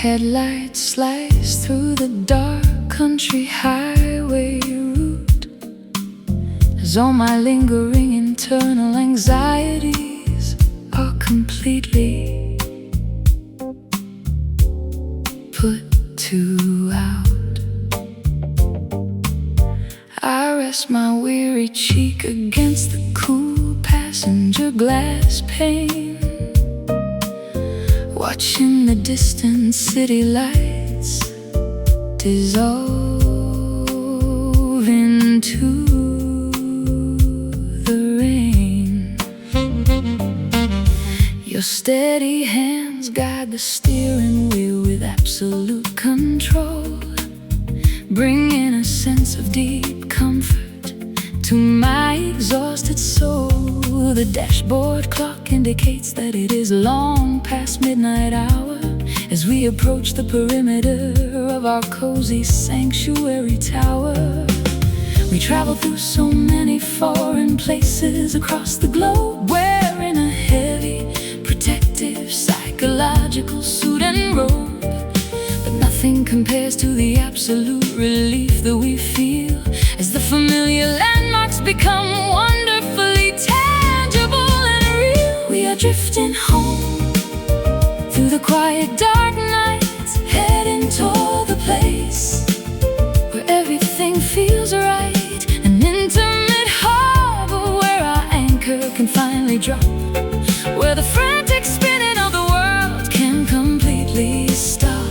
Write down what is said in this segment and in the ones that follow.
headlights slice through the dark country highway route, as all my lingering internal anxieties are completely put to out. I rest my weary cheek against the cool passenger glass pane, watching the distant city lights dissolve into the rain. Your steady hands guide the steering wheel with absolute control, bringing a sense of deep comfort to my exhausted soul. The dashboard clock indicates that it is long past midnight hour as we approach the perimeter of our cozy sanctuary tower. We travel through so many foreign places across the globe, wearing a heavy, protective, psychological suit and robe, but nothing compares to the absolute relief that we feel as the familiar landmarks become wonderfully tangible and real. We are drifting home through the quiet dark nights, heading toward the place where everything feels right, an intimate harbor where our anchor can finally drop, where the frantic spinning of the world can completely stop.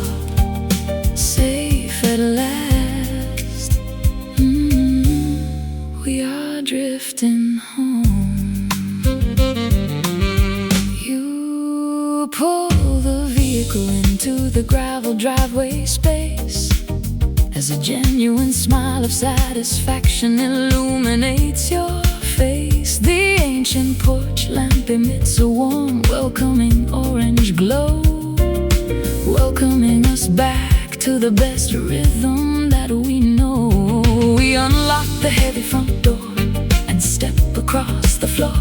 Safe at last, we are drifting home. You pull the vehicle into the gravel driveway space as a genuine smile of satisfaction illuminates your face. The ancient porch lamp emits a warm, welcoming orange glow, welcoming us back to the best rhythm that we know. We unlock the heavy front door and step across the floor,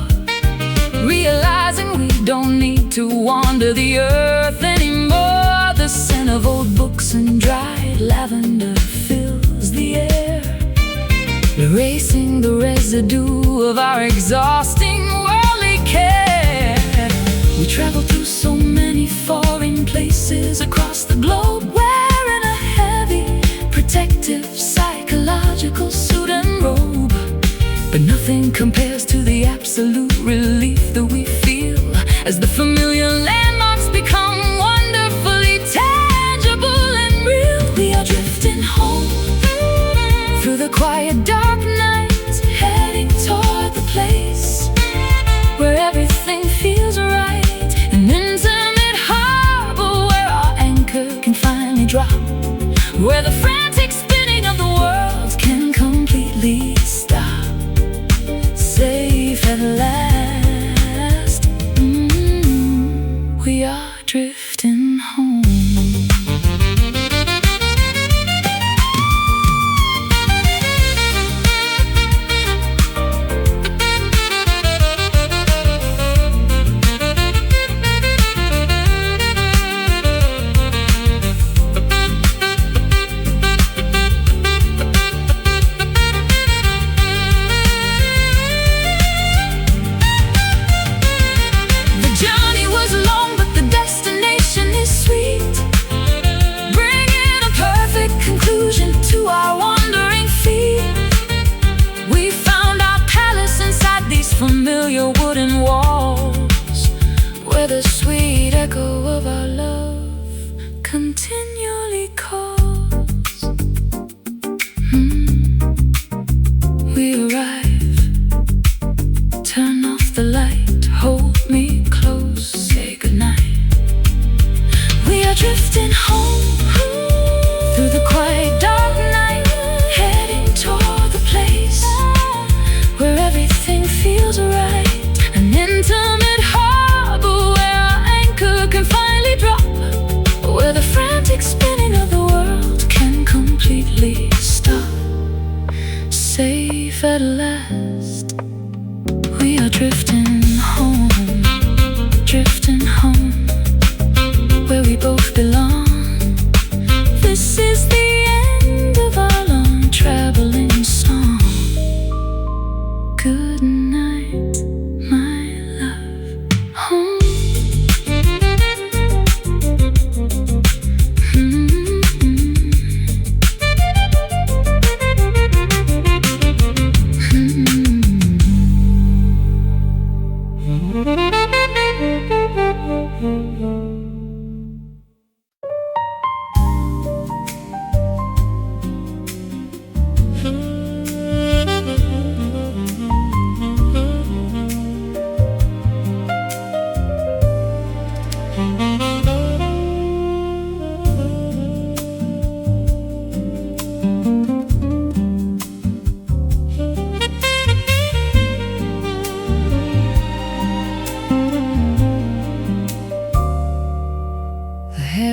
realizing we don't need to wander the earth anymore. The scent of old books and dried lavender fills the air, erasing the residue of our exhausting worldly care. We travel through so many foreign places across the globe, wearing a heavy, protective, psychological suit and robe, but nothing compares to the absolute relief that we feel as the familiar landmarks become wonderfully tangible and real. We are drifting home through the quiet dark nights, heading toward the place where everything feels right, an intimate harbor where our anchor can finally drop, where the frantic spinning of the world can completely stop. Safe at last, we are drifting home. Familiar wooden walls, where the sweet echo of our love continually calls. We arrive, turn off the light, hold me close, say goodnight. We are drifting home through the quiet dark night, heading toward the place where everything feels right, an intimate harbor where our anchor can finally drop, where the frantic spinning of the world can completely stop. Safe at last, we are drifting home, where we both belong.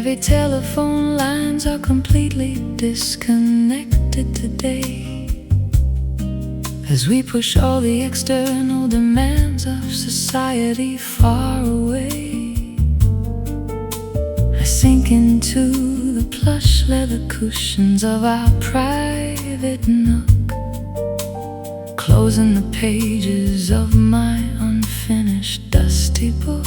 Heavy telephone lines are completely disconnected today, as we push all the external demands of society far away. I sink into the plush leather cushions of our private nook, closing the pages of my unfinished dusty book.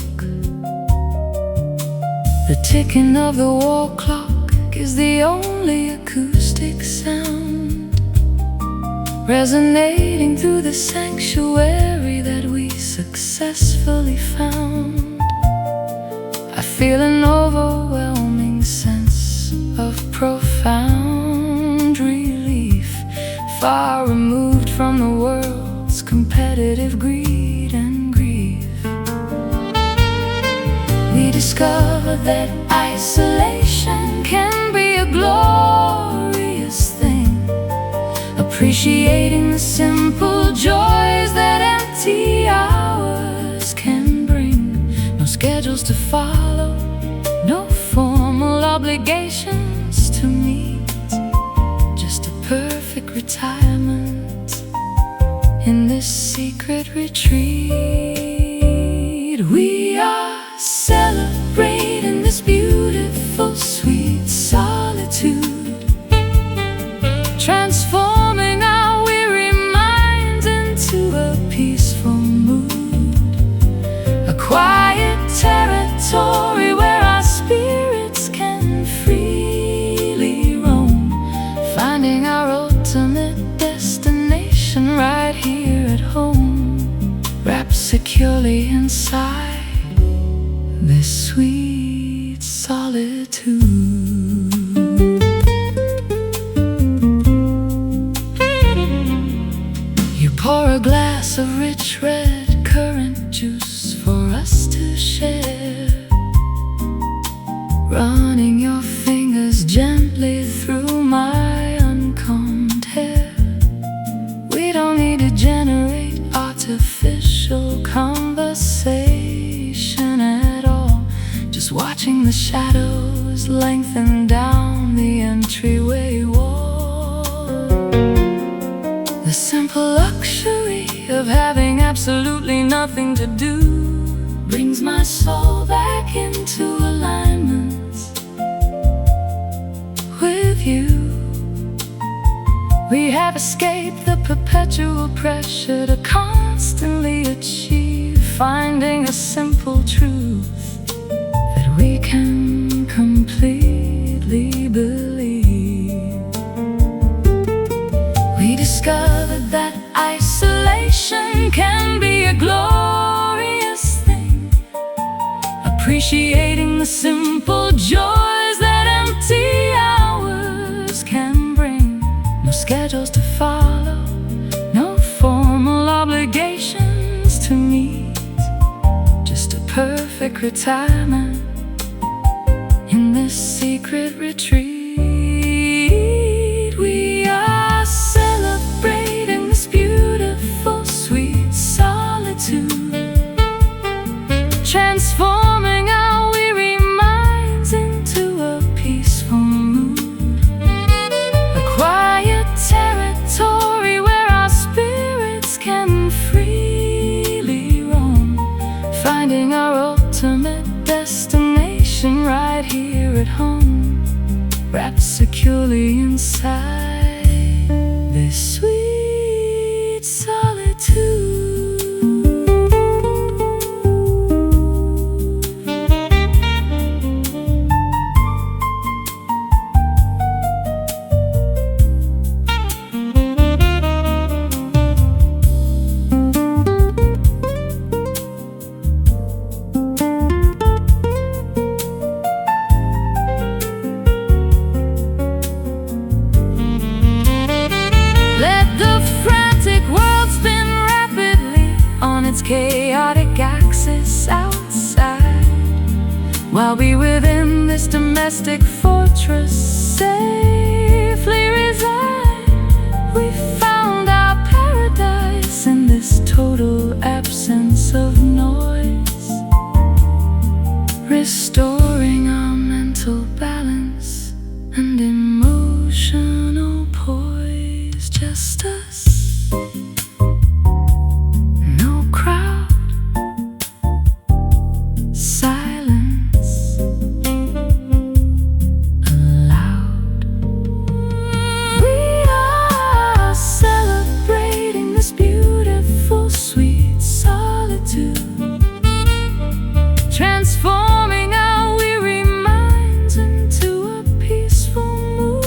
The ticking of the wall clock is the only acoustic sound resonating through the sanctuary that we successfully found. I feel an overwhelming sense of profound relief, far removed from the world's competitive greed and grief. We discover that isolation can be a glorious thing, appreciating the simple joys that empty hours can bring. No schedules to follow, no formal obligations to meet, just a perfect retirement in this secret retreat. We are celebrating this beautiful, sweet solitude, transforming our weary minds into a peaceful mood, a quiet territory where our spirits can freely roam, finding our ultimate destination right here at home, wrapped securely inside this sweet solitude. You pour a glass of rich red currant juice for us to share, running your fingers gently through my uncombed hair. We don't need to generate artificial conversation at all, just watching the shadows lengthen down the entryway wall. The simple luxury of having absolutely nothing to do brings my soul back into alignment with you. We have escaped the perpetual pressure to constantly achieve, finding a simple truth that we can completely believe. We discovered that isolation can be a glorious thing, appreciating the simple joys that empty hours can bring. No schedules to follow, no formal obligations to meet, just a perfect retirement in this secret retreat. We are celebrating this beautiful, sweet solitude, transforming our weary minds into a peaceful mood, a quiet territory where our spirits can freely roam, finding our ultimate destination right here at home, wrapped securely inside this sweet solitude. Chaotic axis outside, while we within this domestic fortress safely reside. We found our paradise in this total absence of noise, restoring our mental silence aloud. We are celebrating this beautiful, sweet solitude, transforming our weary minds into a peaceful mood,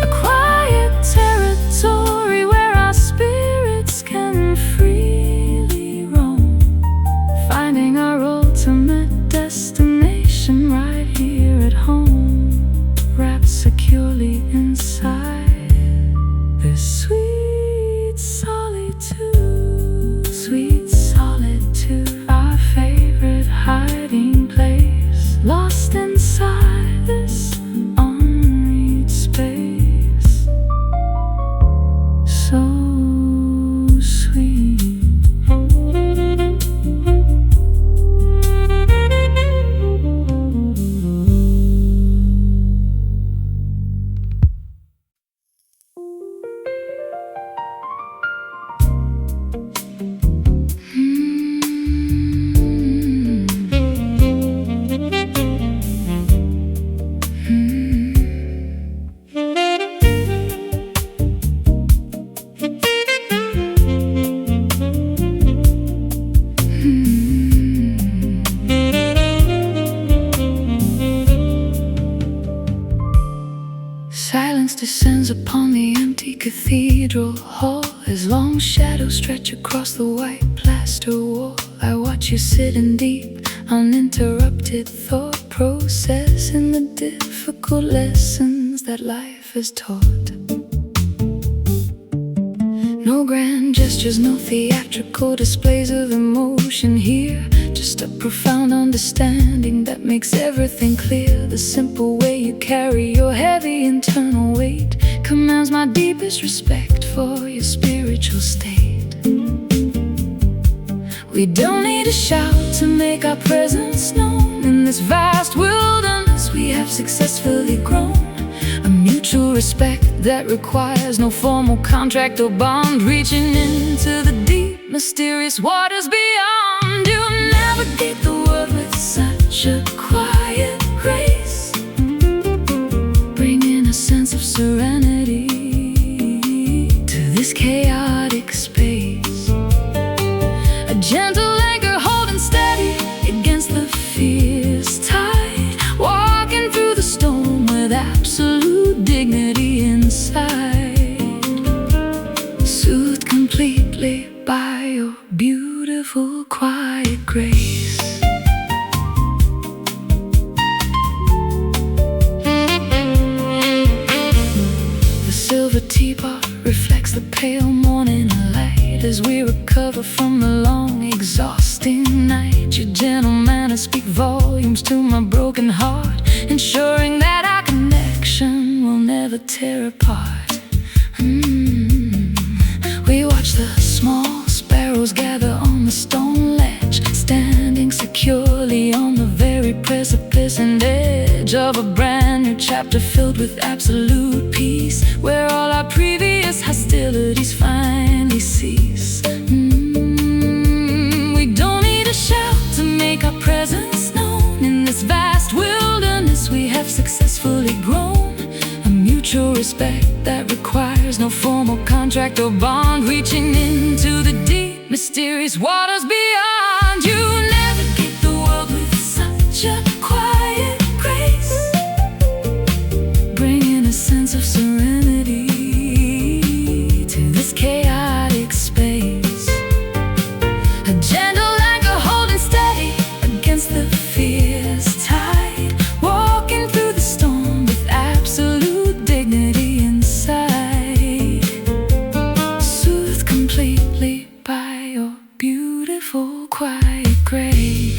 a quiet territory where our spirits can freely roam, finding our ultimate destination right here at home, wrapped securely inside this sweet solitude. Sweet solitude, our favorite hiding place, lost inside this unreached space. So sweet. Silence descends upon the empty cathedral hall as long shadows stretch across the white plaster wall. I watch you sit in deep, uninterrupted thought process in the difficult lessons that life has taught. No grand gestures, no theatrical displays of emotion here, just a profound understanding that makes everything clear. The simple way you carry your heavy internal weight commands my deepest respect for your spiritual state. We don't need to shout to make our presence known. In this vast wilderness we have successfully grown, a mutual respect that requires no formal contract or bond, reaching into the deep, mysterious waters beyond. You navigate the world with such a quiet grace, bringing a sense of serenity to this chaotic space. A gentle anchor holding steady against the fierce tide, walking through the storm with absolute dignity inside, soothed completely by your beautiful quiet grace. The silver teapot reflects the pale morning light as we recover from the long, exhausting night. Your gentle manners speak volumes to my broken heart, ensuring that our connection will never tear apart. We watch the small sparrows gather on the stone ledge, standing securely on the very precipice and edge of a brand new chapter filled with absolute peace, where all our previous hostilities finally cease. We don't need to shout to make our presence known. In this vast wilderness we have successfully grown, a mutual respect that requires no formal contract or bond, reaching into the deep, mysterious waters beyond. You navigate the world with such a quiet grace, bringing a sense of serenity to this chaotic space. A gentle anchor holding steady against the fierce tide, walking through the storm with absolute dignity inside, soothed completely by your beautiful quiet grace.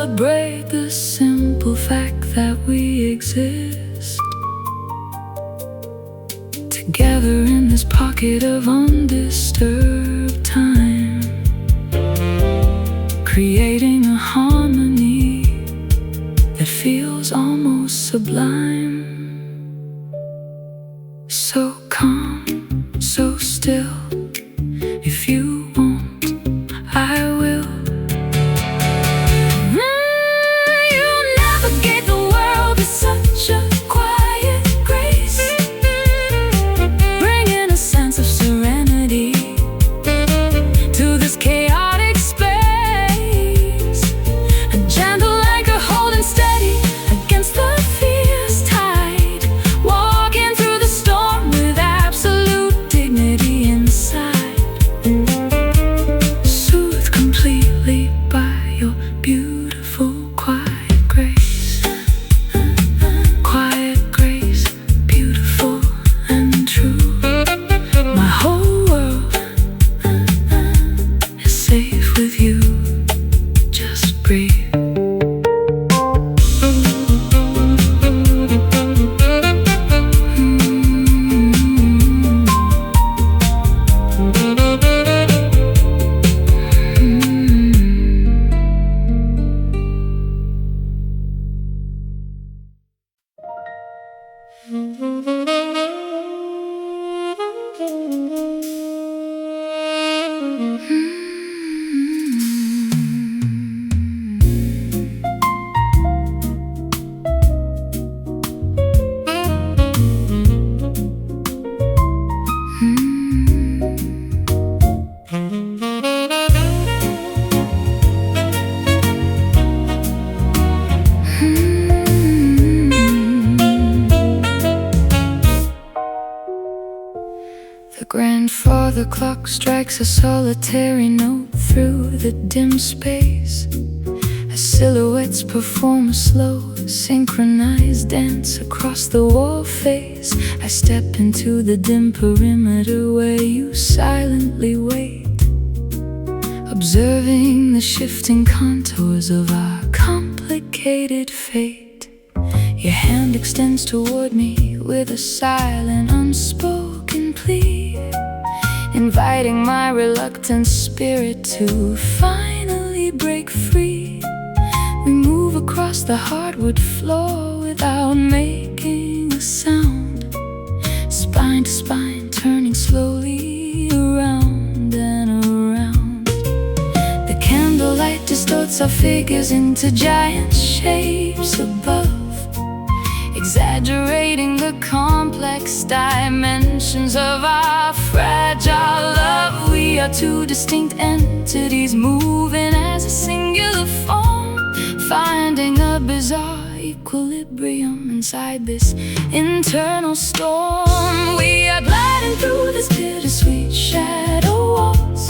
celebrate the simple fact that we exist together in this pocket of undisturbed time, creating a harmony that feels almost sublime. So calm, so still. If you won't, I will. You navigate the world with such a quiet grace, bringing a sense of serenity to this chaotic space. A gentle anchor holding steady against the fierce tide, walking through the storm with absolute dignity inside, soothed completely by your beautiful quiet grace. Quiet grace, beautiful and true. My whole world is safe with you. Just breathe. The grandfather clock strikes a solitary note through the dim space, as silhouettes perform a slow, synchronized dance across the wall face. I step into the dim perimeter where you silently wait, observing the shifting contours of our complicated fate. Your hand extends toward me with a silent, unspoken plea, inviting my reluctant spirit to finally break free. We move across the hardwood floor without making a sound, spine to spine, turning slowly around and around. The candlelight distorts our figures into giant shapes above, exaggerating the complex dimensions of our fragile love. We are two distinct entities moving as a singular form, finding a bizarre equilibrium inside this internal storm. We are gliding through this bittersweet shadow waltz,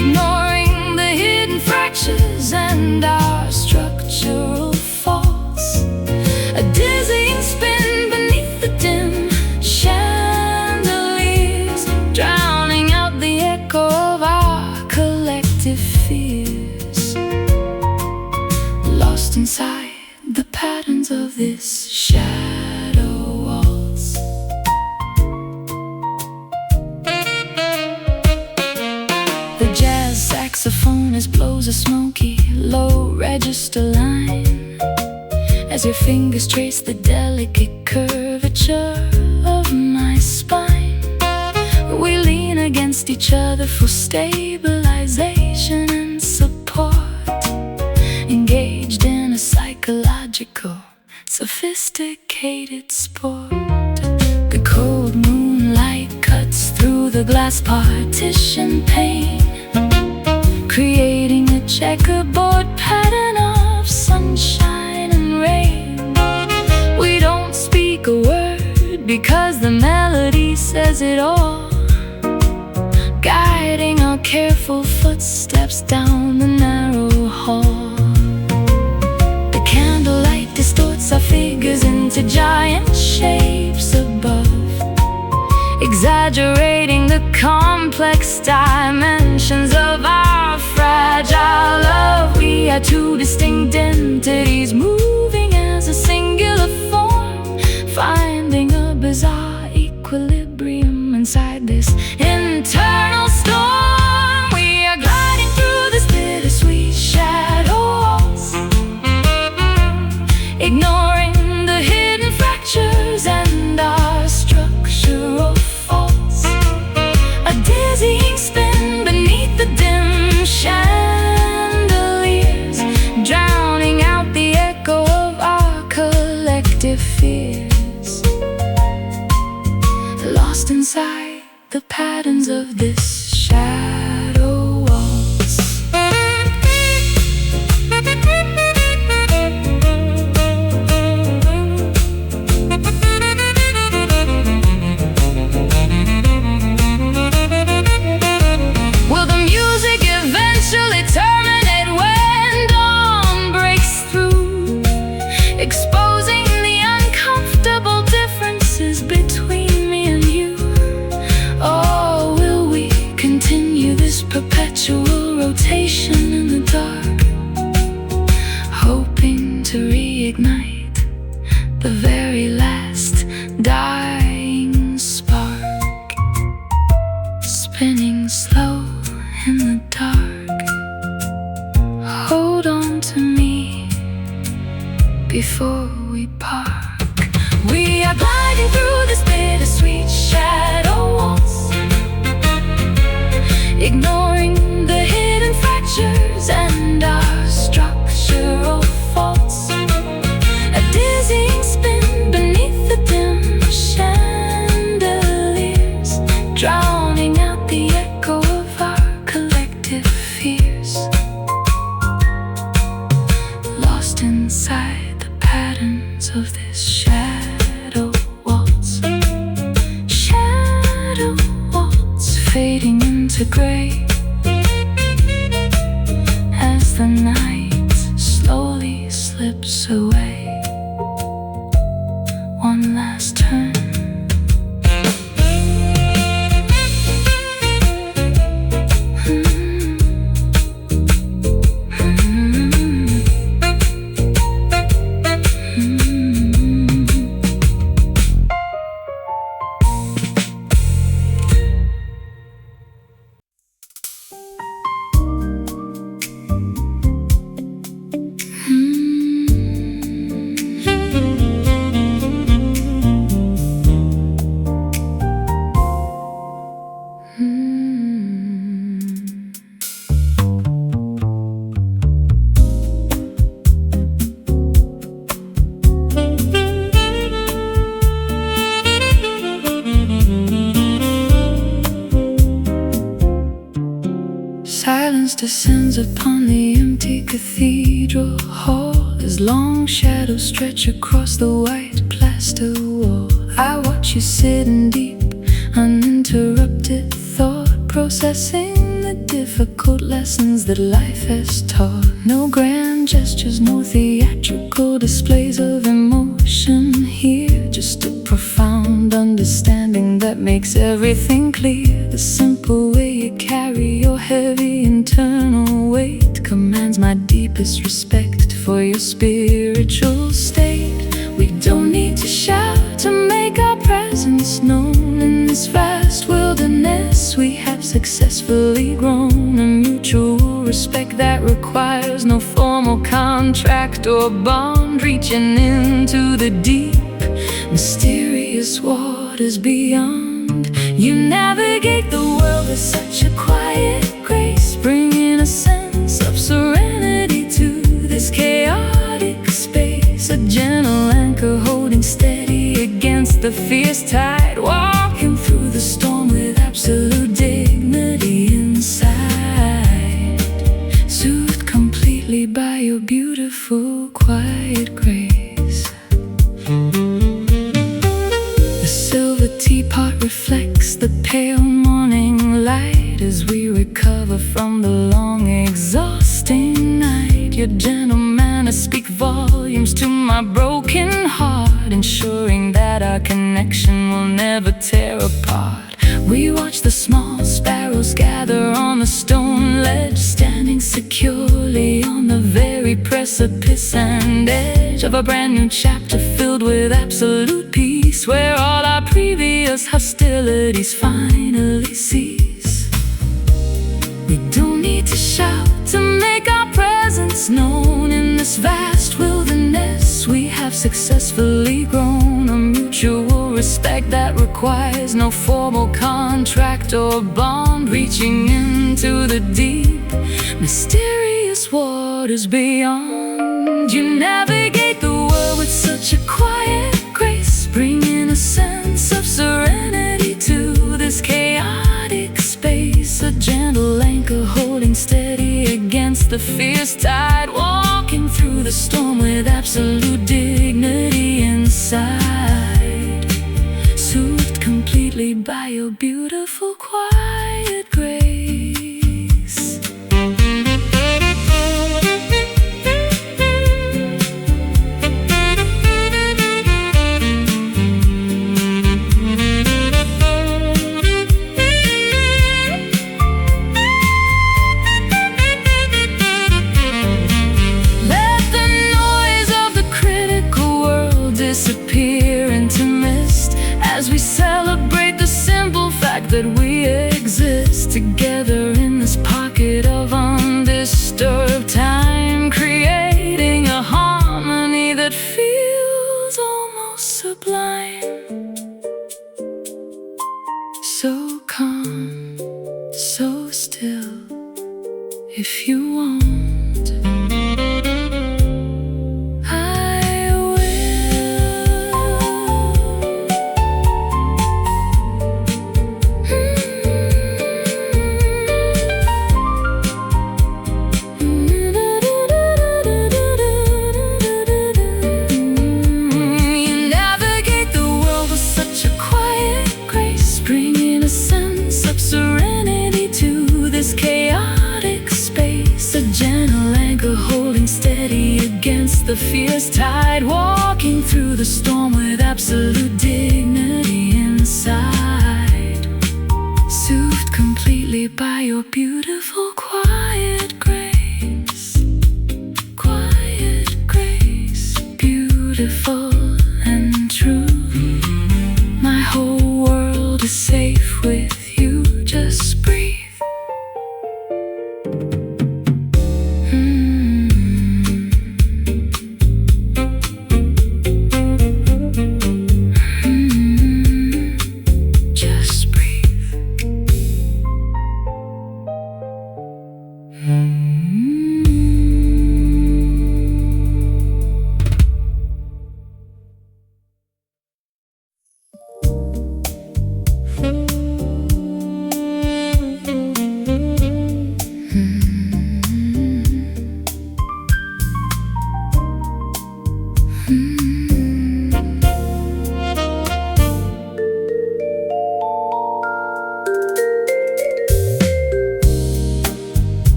ignoring the hidden fractures and our structural faults. A dizzying spin beneath the dim chandeliers, drowning out the echo of our collective fears, lost inside the patterns of this shadow waltz. The jazz saxophonist blows a smoky, low register line as your fingers trace the delicate curvature of my spine. We lean against each other for stabilization and support, engaged in a psychological, sophisticated sport. The cold moonlight cuts through the glass partition pane, creating a checkerboard pattern of sunshine and rain. We don't speak a word because the melody says it all, guiding our careful footsteps down the narrow hall. The candlelight distorts our figures into giant shapes above, exaggerating the complex dimensions of our fragile love. We We are two distinct entities moving as a singular form, finding a bizarre equilibrium inside this internal storm. We are gliding through this bittersweet shadows, ignoring the hidden fractures and our structural faults. A dizzying spin beneath the dim chandeliers, drowning out the echo of our collective fears. Lost inside the patterns of this shadow waltz. Will the music eventually terminate when dawn breaks through, exposing the uncomfortable differences between me and you? Or will we continue this perpetual rotation in the dark, hoping to reignite the very last dying spark, spinning slow in the dark? Hold on to me before we park. We are gliding through this bittersweet shadow waltz, ignoring the hidden fractures and our structural faults. A dizzying spin beneath the dim chandeliers, drowning out the echo of our collective fears. Lost inside the patterns of this shadow waltz. Shadow waltz, fading into gray as the night slowly slips away. One last turn. Silence descends upon the empty cathedral hall as long shadows stretch across the white plaster wall. I watch you sit in deep, uninterrupted thought, processing the difficult lessons that life has taught. No grand gestures, no theatrical displays of emotion here, just a profound understanding that makes everything clear. The simple way you carry your heavy internal weight commands my deepest respect for your spiritual state. We don't need to shout to make our presence known in this vast wilderness. We have successfully grown a mutual respect that requires no formal contract or bond, reaching into the deep, mysterious waters beyond. You navigate the world with such a quiet grace, bringing a sense of serenity to this chaotic space. A gentle anchor holding steady against the fierce tide, walking through the storm with absolute dignity inside, soothed completely by your beautiful quiet grace. The silver teapot reflects the pale morning light as we recover from the long exhausting night. Your gentle manners speak volumes to my broken heart, ensuring that our connection will never tear apart. We watch the small sparrows gather on the stone ledge, standing standing securely on the very precipice and edge of a brand new chapter filled with absolute peace, where all our previous hostilities finally cease. We don't need to shout to make our presence known in this vast wilderness. We have successfully grown a mutual respect that requires no formal contract or bond, reaching into the deep, mysterious waters beyond. You navigate the world with such a quiet grace, bringing a sense of serenity to this chaotic space. A gentle anchor holding steady against the fierce tide, walking through the storm with absolute dignity inside, soothed completely by your beautiful quiet grace. Disappear into mist as we celebrate the simple fact that we exist together in this pocket of undisturbed time, creating a harmony that feels almost sublime. So calm, so still, if you want. The fierce tide, walking through the storm with absolute dignity inside, soothed completely by your beautiful quiet grace. Quiet grace, beautiful and true. My whole world is safe with you, just breathe.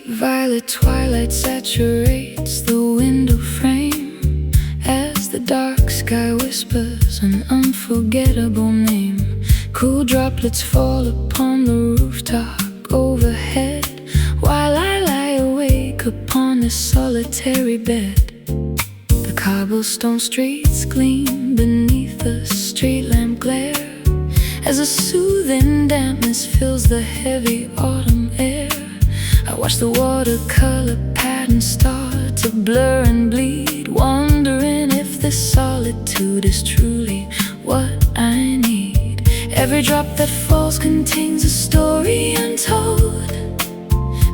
Violet twilight saturates the window frame as the dark sky whispers an unforgettable name. Cool droplets fall upon the rooftop overhead while I lie awake upon this solitary bed. The cobblestone streets gleam beneath the street lamp glare as a soothing dampness fills the heavy autumn air. I watch the watercolor patterns start to blur and bleed, wondering if this solitude is truly what I need. Every drop that falls contains a story untold,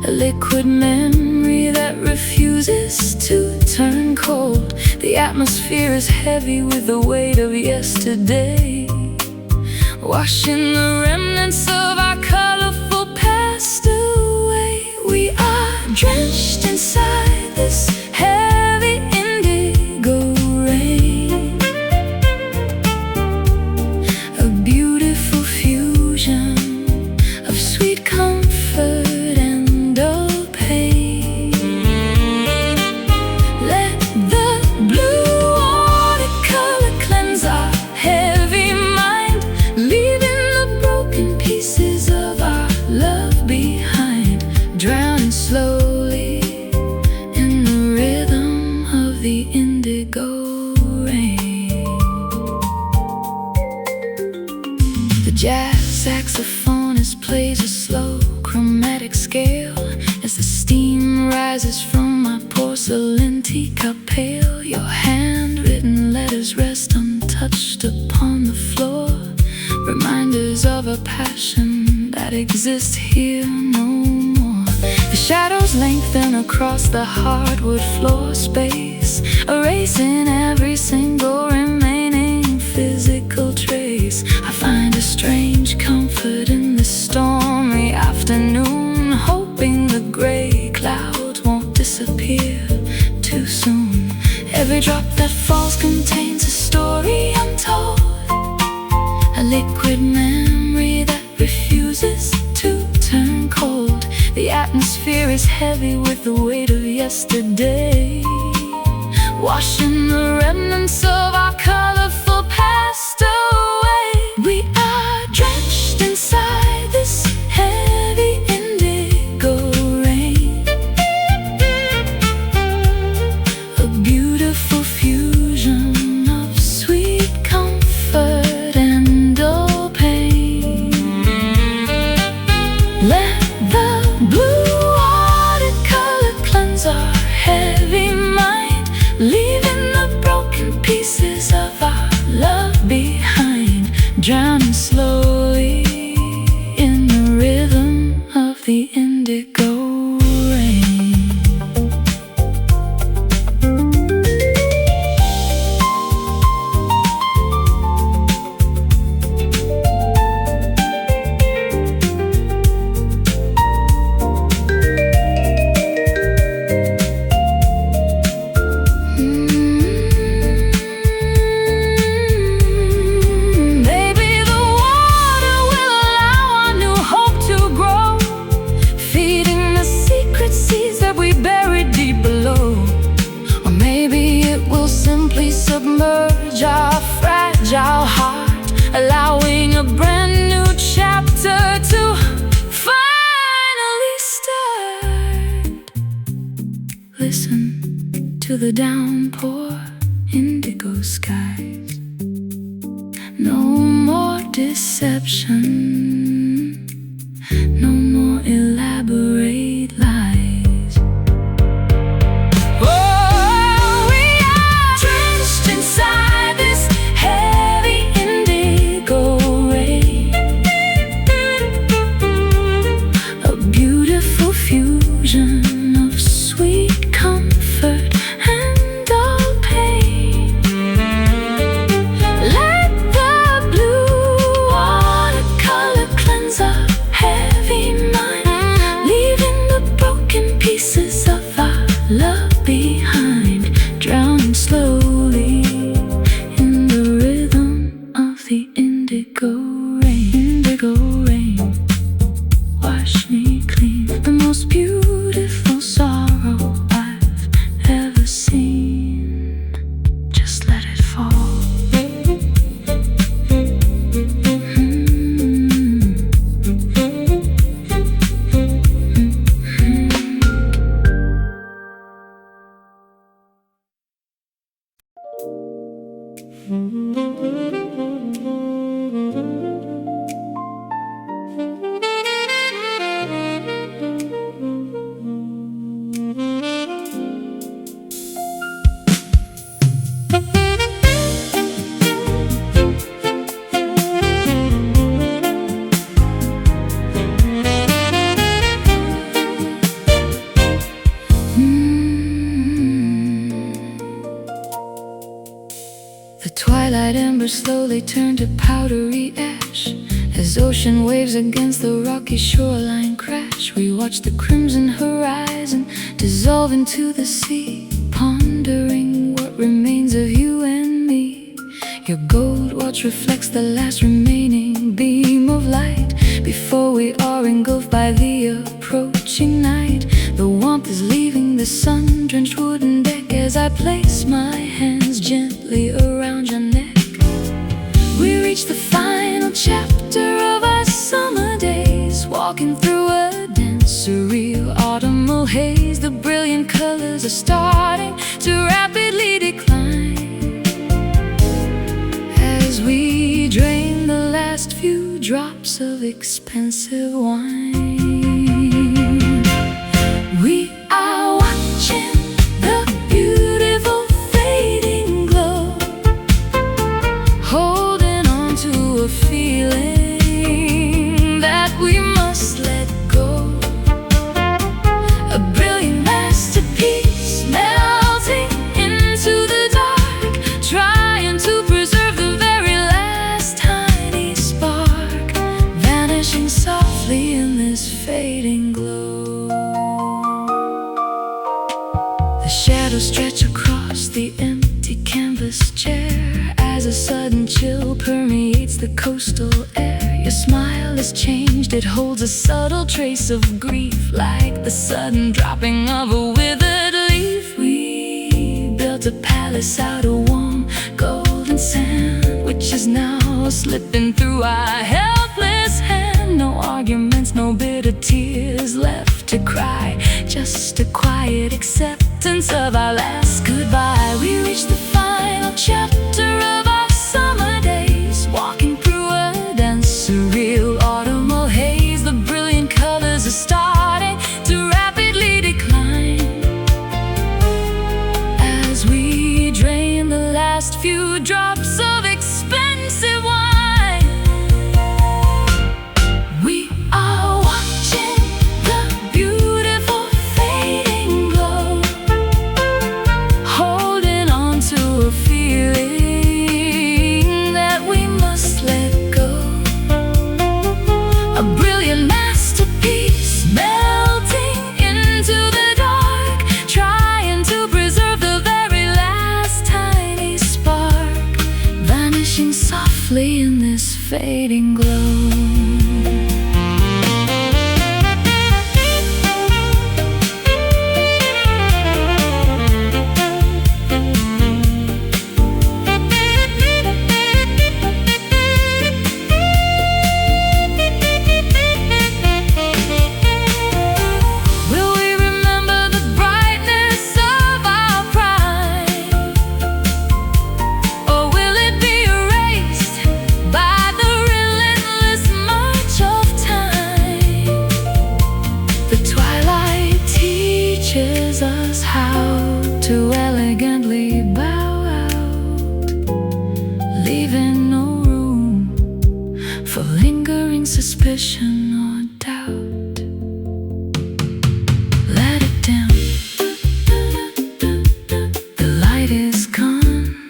a liquid memory that refuses to turn cold. The atmosphere is heavy with the weight of yesterday, washing the remnants of our colorful past away. We are drenched inside this heavy indigo rain, a beautiful fusion of sweet comfort and dull pain. behind, drowning slowly in the rhythm of the indigo rain. The jazz saxophonist plays a slow chromatic scale as the steam rises from my porcelain teacup pail. Your handwritten letters rest untouched upon the floor, reminders of a passion that exists here no more. The shadows lengthen across the hardwood floor space, erasing every single remaining physical trace. I find a strange comfort in the stormy afternoon, hoping the gray clouds won't disappear too soon. Every drop that falls contains a story untold, a liquid memory that refuses to turn cold. The atmosphere is heavy with the weight of yesterday, washing the remnants of our colorful past away. We are drenched inside this heavy indigo rain, a beautiful fusion of sweet comfort and dull pain. Let the blue watercolor cleanse our heavy mind, leaving the broken pieces of our love behind, drowning slowly in the rhythm of the indigo rain. Submerge our fragile heart, allowing a brand new chapter to finally start. Listen to the downpour, indigo skies. No more deception, no more elaborate lies. Love behind, drowning slowly in the rhythm of the indigo rain. Indigo rain, wash me clean. The most beautiful sorrow I've ever seen. Just let it fall. The twilight embers slowly turn to powdery ash as ocean waves against the rocky shoreline crash. We watch the crimson horizon dissolve into the sea, pondering what remains of you and me. Your gold watch reflects the last remaining beam of light before we are engulfed by the approaching night. The warmth is leaving the sun-drenched wooden deck as I place my hands gently around your neck. We reach the final chapter of our summer days, walking through a are starting to rapidly decline as we drain the last few drops of expensive wine. We are watching the beautiful fading glow, holding on to a feeling that we must let go. A brilliant masterpiece melting into the dark, trying to preserve the very last tiny spark, vanishing softly in this fading glow. The shadows stretch across the empty canvas chair as a sudden chill permeates the coastal air. Your smile has changed, it holds a subtle trace of grief, like the sudden dropping of a withered leaf. We built a palace out of warm golden sand, which is now slipping through our helpless hand. No arguments, no bitter tears left to cry, just a quiet acceptance of our last goodbye. We reached the final chapter of our summer days, walking through a dense, surreal autumnal haze. The brilliant colors are starting to rapidly decline as we drain the last few drops of expensive wine. We are watching the beautiful fading glow, holding on to a feeling that we must let go. A brilliant masterpiece melting into the dark, trying to preserve the very last tiny spark, vanishing softly in this fading glow. Will we remember the brightness of our pride, or will it be erased by the relentless march of time? The twilight teaches us how to elegantly bow out, leaving no room for lingering suspicion or doubt. Let it dim, the light is gone,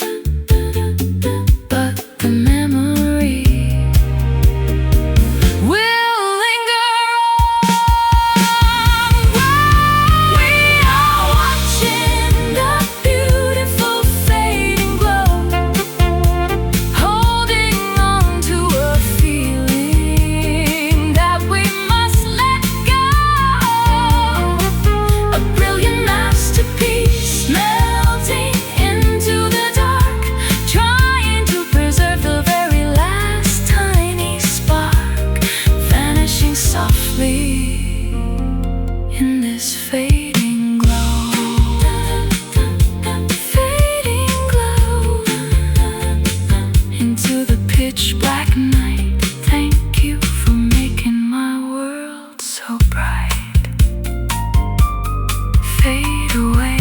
but the memory will linger on. We are watching the beautiful fading glow, holding on to a feeling that we must let go. A brilliant masterpiece melting into the dark, trying to preserve the very last tiny spark, vanishing softly in this fading glow. Fading glow into the pitch black night. Thank you for making my world so bright. Fade away.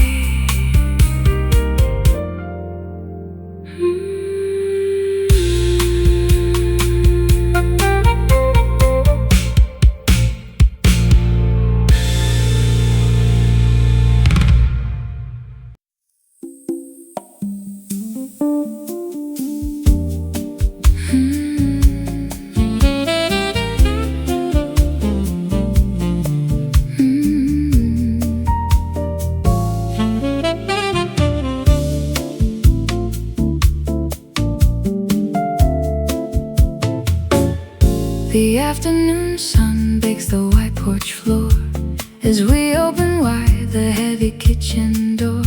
The afternoon sun bakes the white porch floor as we open wide the heavy kitchen door.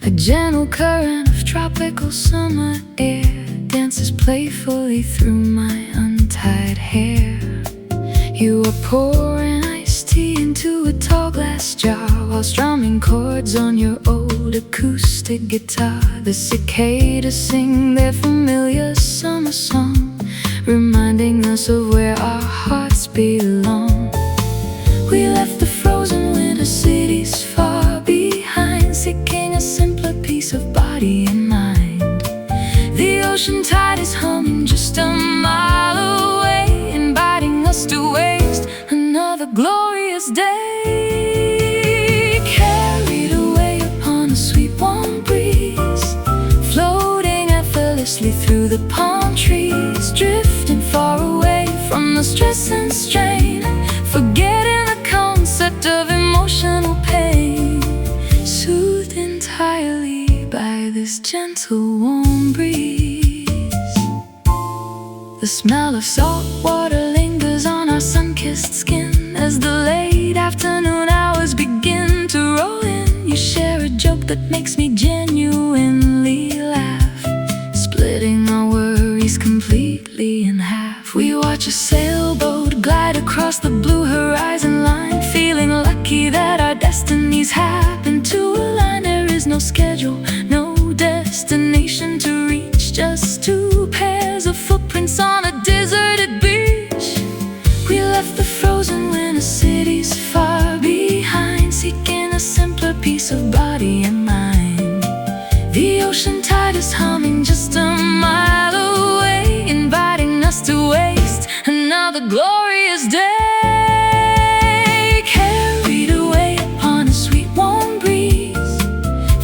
A gentle current of tropical summer air dances playfully through my untied hair. You are pouring iced tea into a tall glass jar while strumming chords on your old acoustic guitar. The cicadas sing their familiar summer song, reminding us of where our hearts belong. We left the frozen winter cities far behind, seeking a simpler peace of body and mind. The ocean tide is humming just a mile away, inviting us to waste another glorious day. Carried away upon a sweet warm breeze, floating effortlessly through the palm trees, drifting far away from the stress and strain, forgetting the concept of emotional pain, soothed entirely by this gentle warm breeze. The smell of salt water lingers on our sun-kissed skin as the late afternoon hours begin to roll in. You share a joke that makes me genuinely laugh, splitting our worries completely in half. We watch a sailboat glide across the blue horizon line, feeling lucky that our destinies happen to align. There is no schedule, no destination to reach, just two pairs of footprints on a deserted beach. We left the frozen winter cities far behind, seeking a simpler peace of body and mind. The ocean tide is humming just a mile away, inviting us to waste another glorious day. Carried away upon a sweet warm breeze,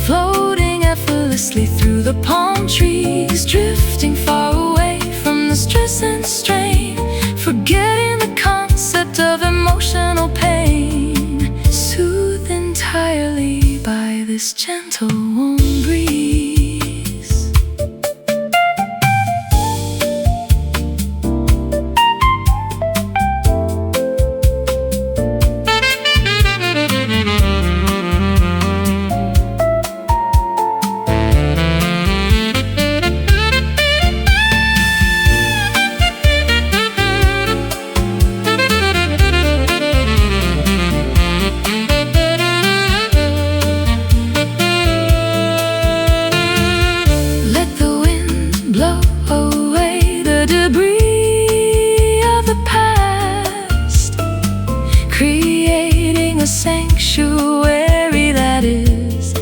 floating effortlessly through the palm trees, drifting far away from the stress and strain, forgetting the concept of emotional pain, soothed entirely by this gentle warm breeze. Creating a sanctuary that is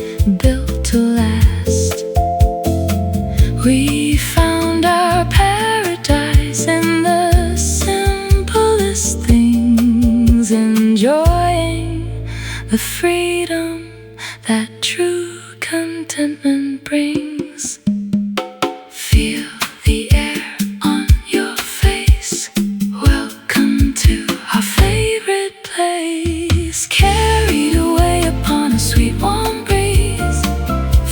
built to last. We found our paradise in the simplest things, enjoying the freedom that true contentment brings. Feel the air on your face, welcome to our favorite place. Carried away upon a sweet warm breeze,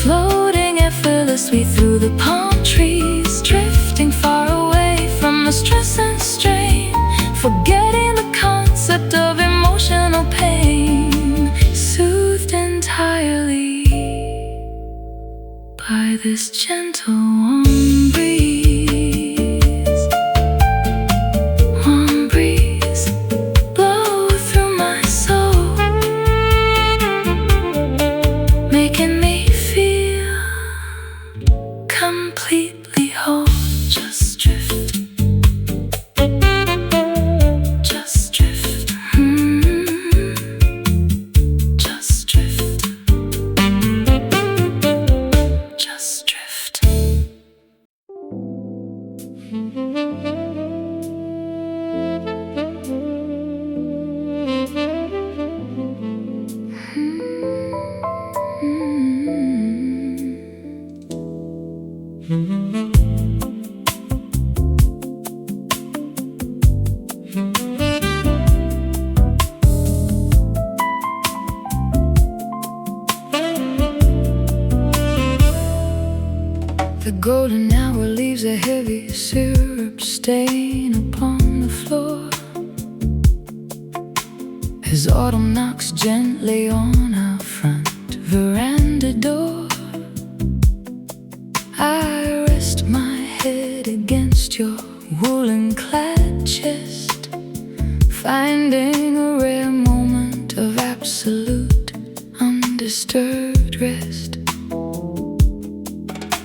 floating effortlessly through the palm trees, drifting far away from the stress and strain, forgetting the concept of emotional pain, soothed entirely by this gentle warm breeze. Warm breeze, blow through my soul, making me feel completely whole. Just drift, just drift, just drift, just drift. The golden hour leaves a heavy syrup stain upon the floor as autumn knocks gently on our front veranda door. I rest my head against your woolen-clad chest, finding a rare moment of absolute undisturbed rest.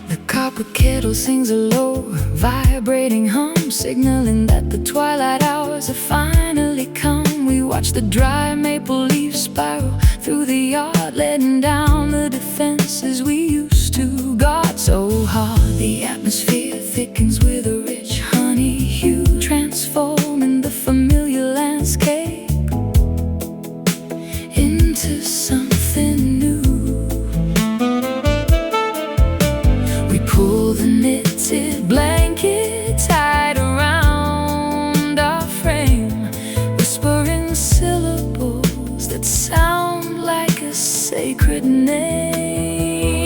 The copper kettle sings a low, vibrating hum, signaling that the twilight hours have finally come. We watch the dry maple leaves spiral through the yard, letting down the defenses we used to guard. So hard the atmosphere thickens with a rich honey hue, transforming the familiar landscape into something new. We pull the knitted blanket tied around our frame, whispering syllables that sound like a sacred name.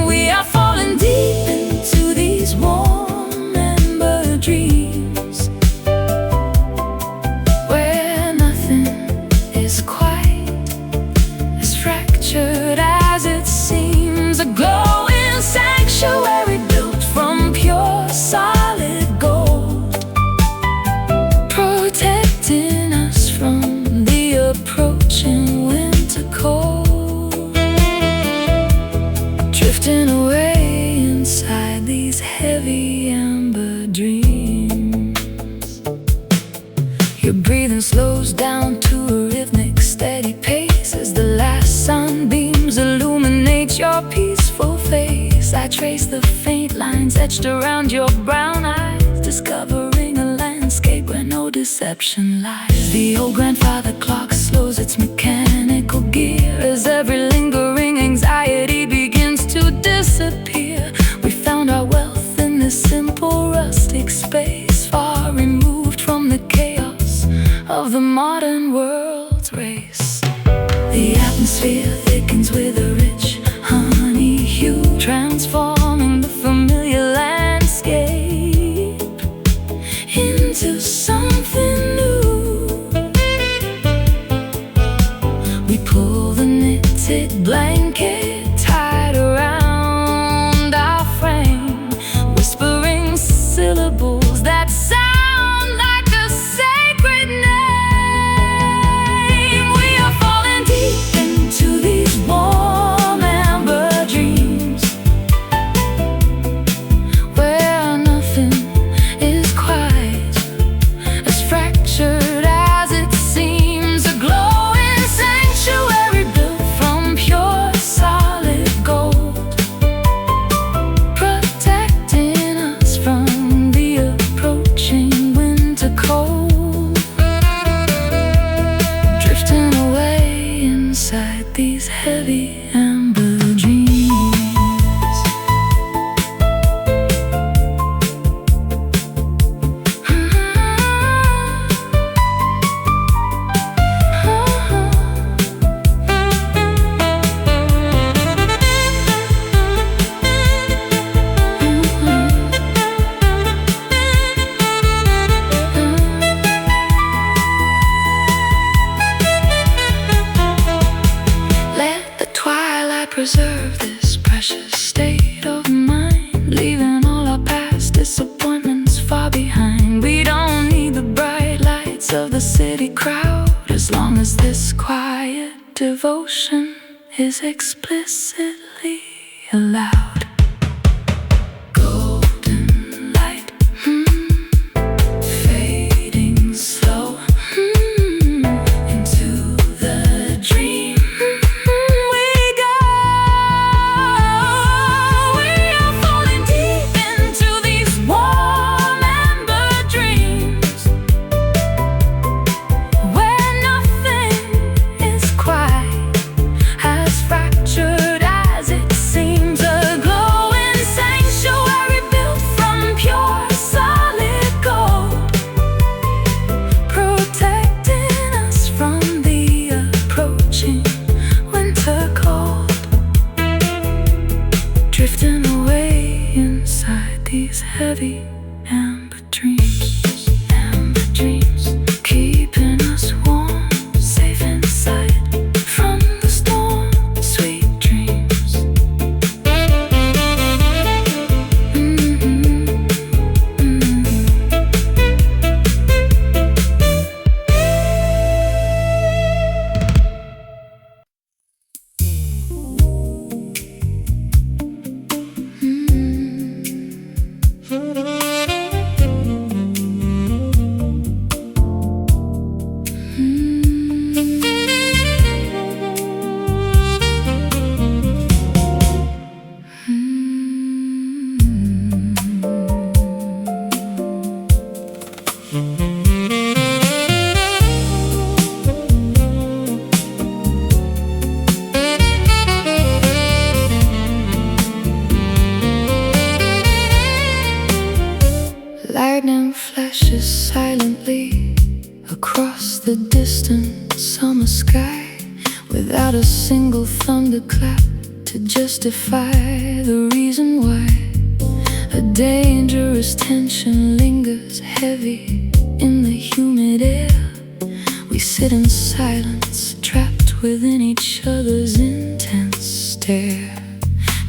We are falling deep into these warm amber dreams, where nothing is quite as fractured as it seems. A glowing sanctuary built from pure solid gold, protecting us from the approaching winter cold. Drifting away inside these heavy amber dreams. Your breathing slows down to a rhythmic, steady pace as the last sunbeams illuminate your peaceful face. I trace the faint lines etched around your brown eyes, discovering a landscape where no deception lies. The old grandfather clock slows its mechanical gear as every lingering anxiety begins to disappear. We found our wealth in this simple rustic space, far removed from the chaos of the modern world's race. The atmosphere thickens with a rich honey hue, transforming the familiar landscape into something new. We pull the knitted blanket tied around our frame, whispering syllables that sound like a sacred name. We are falling deep into these warm amber dreams, where nothing is quite as fractured as it seems. A glowing sanctuary built from pure solid gold, protecting us from the approaching winter cold. Drifting away inside these heavy amber dreams. Let the twilight preserve this precious state of mind, leaving all our past disappointments far behind. We don't need the bright lights of the city crowd, as long as this quiet devotion is explicitly allowed. Golden light, fading slow, into the dream we go. We are falling deep into these warm amber dreams, where nothing is quite as fractured as it seems. A glow sky without a single thunderclap to justify the reason why. A dangerous tension lingers heavy in the humid air. We sit in silence, trapped within each other's intense stare.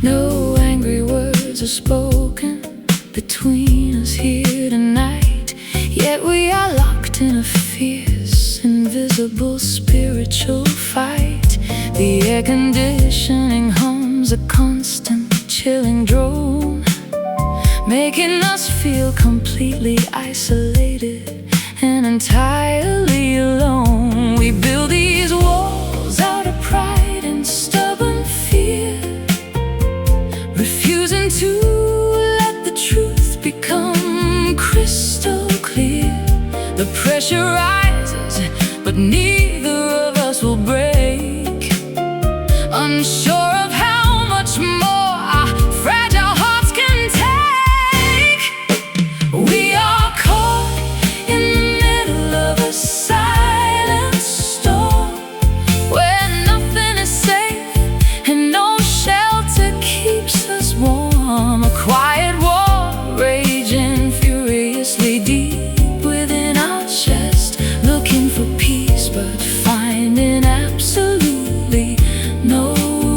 No angry words are spoken between us here tonight, yet we are locked in a fierce, invisible spiritual fight. The air conditioning hums a constant chilling drone, making us feel completely isolated and entirely alone. We build these walls out of pride and stubborn fear, refusing to let the truth become crystal clear. The pressure rises, but neither of us will break, unsure of how much more our fragile hearts can take. We are caught in the middle of a silent storm, where nothing is safe and no shelter keeps us warm. A quiet war raging furiously deep within our chest, looking for peace but finding absolutely no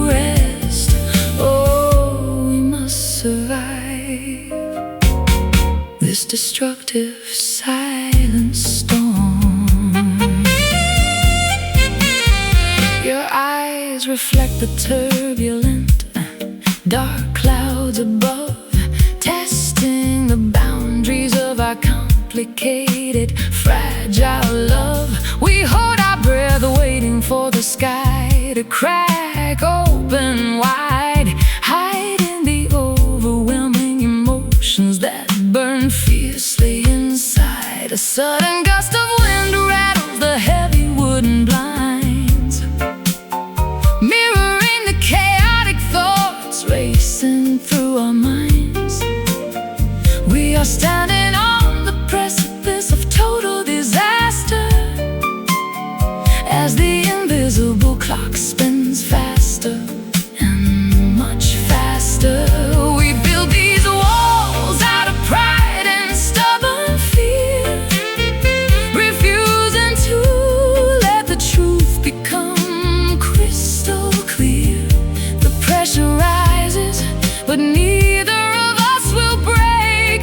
rest. Oh, we must survive this destructive silent storm. Your eyes reflect the turbulent, dark clouds above, testing the boundaries of our complicated, fragile love. We hold our breath, waiting for the sky to crack open wide, hiding the overwhelming emotions that burn fiercely inside. A sudden gust of wind rattles the heavy wooden blinds, mirroring the chaotic thoughts racing through our minds. We are standing on the precipice of total disaster, as the invisible clock spins faster and much faster. We build these walls out of pride and stubborn fear, refusing to let the truth become crystal clear. The pressure rises, but neither of us will break,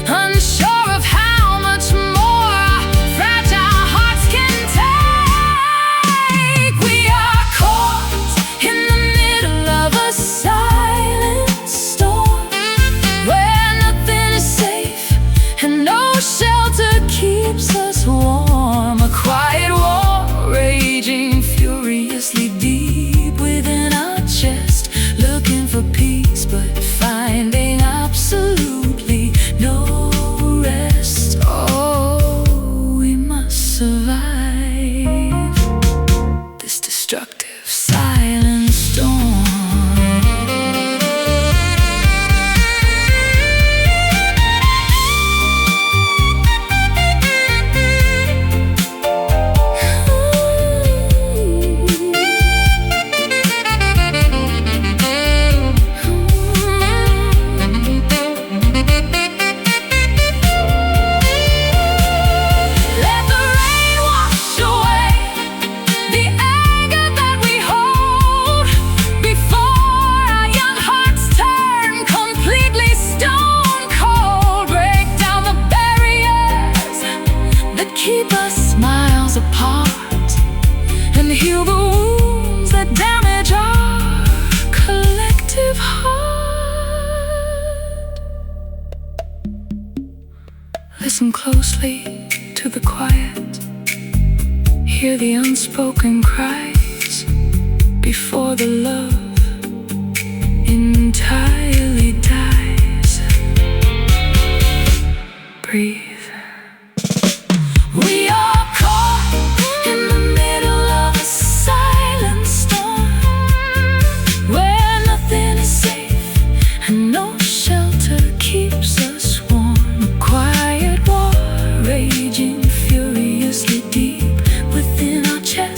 unsure of how much more our fragile hearts can take. We are caught in the middle of a silent storm, where nothing is safe and no shelter keeps us warm. A quiet war raging furiously deep within our chest, looking for peace but finding absolutely no rest. Oh, we must survive this destructive silent storm. Let the rain wash away the anger that we hold, before our young hearts turn completely stone cold. Break down the barriers that keep us miles apart, and heal the wounds that damage our collective heart. Listen closely to the quiet, hear the unspoken cries before the love entirely dies. Breathe. We are caught in the middle of a silent storm, where nothing is safe and no shelter keeps us warm. A quiet war raging furiously deep within our chest,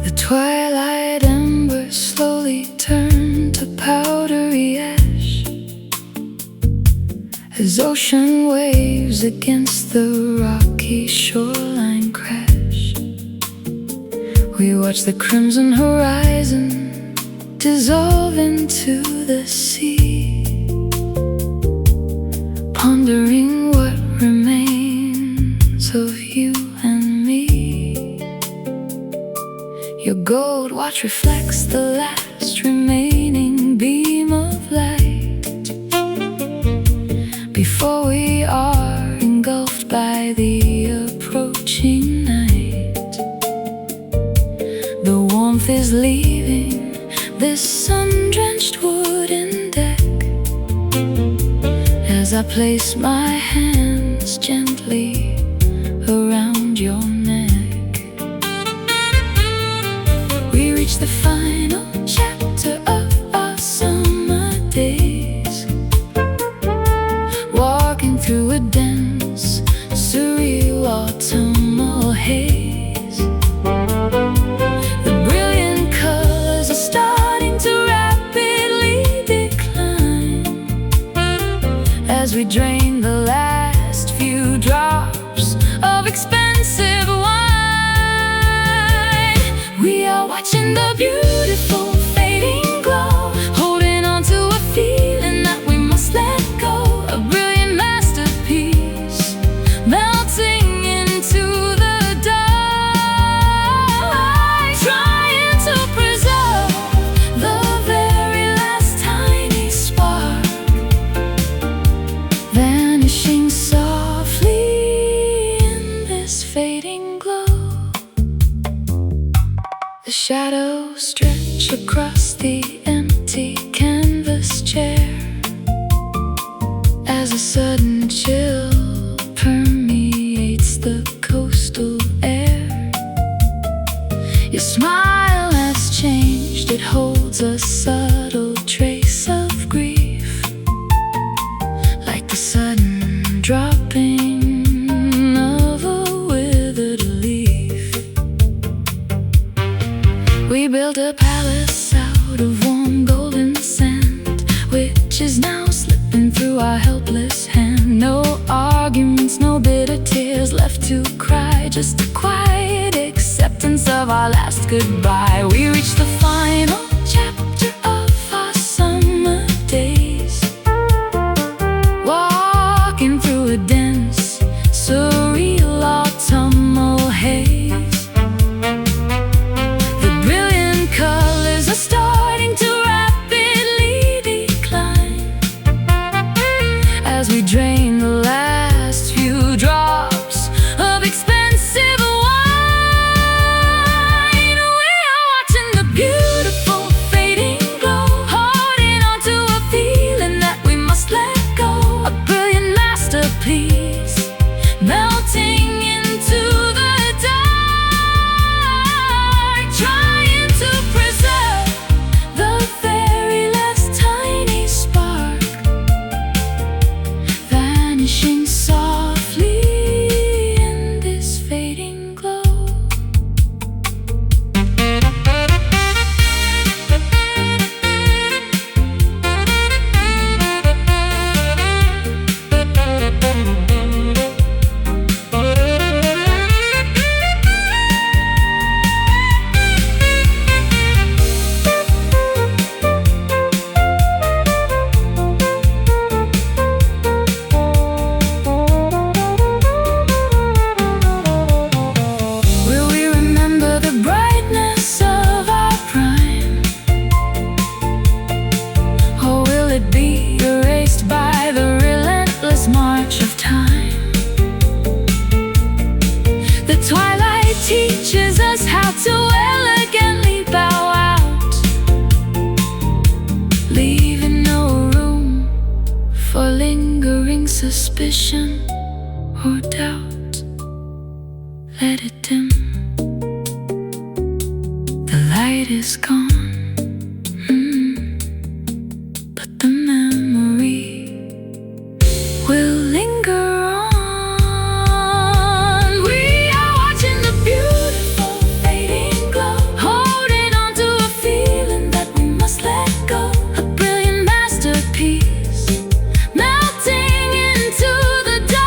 The twilight embers slowly turn to powdery ash as ocean waves against the rocky shoreline crash. We watch the crimson horizon dissolve into the sea, pondering what remains of you and me. Your gold watch reflects the last remaining beam of light before we are engulfed by the approaching night. The warmth is leaving this sun-drenched wooden deck as I place my hands gently around your neck. We reach the final chapter of our summer days, walking through a dense, surreal autumnal haze. The brilliant colors are starting to rapidly decline as we drain the last few drops of expensive wine. We are watching the beautiful fading glow, holding on to a feeling that we must let go. A brilliant masterpiece melting into the dark, trying to preserve the very last tiny spark, vanishing softly in this fading glow. The shadows stretch across the empty canvas chair as a sudden chill permeates the coastal air. Your smile has changed, it holds a subtle trace of grief, like the sudden dropping of a withered leaf. We built a palace out of warm golden sand, which is now slipping through our helpless hand. No arguments, no bitter tears left to cry, just a quiet acceptance of our last goodbye. We reach the final chapter of our summer days, walking through a dense, surreal autumnal haze. Colors are starting to rapidly decline as we drain the last few drops of expensive wine. We are watching the beautiful fading glow, holding on to a feeling that we must let go. A brilliant masterpiece melting into the dark, trying to preserve the very last tiny spark, vanishing softly in this fading glow. Will we remember the brightness of our prime, or will it be erased by the relentless march of time? The twilight teaches us how to suspicion or doubt, let it dim. The light is gone, but the memory will linger on. We are watching the beautiful fading glow, holding on to a feeling that we must let go. A brilliant masterpiece melting into the dark,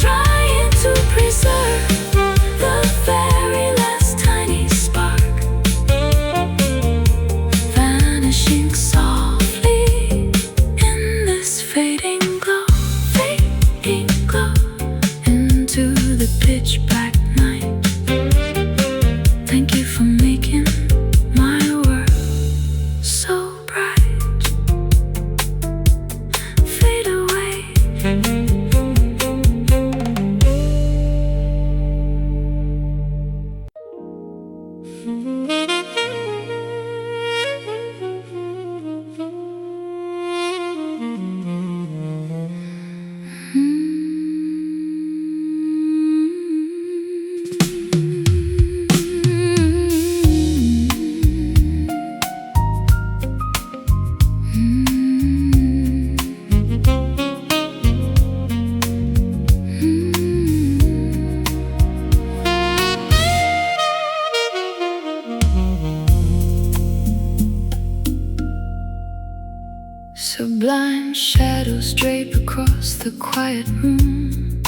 trying to preserve the very last tiny spark, vanishing softly in this fading glow, into the pitch black night. Thank you for making my world so bright. Fade away. Sublime shadows drape across the quiet room,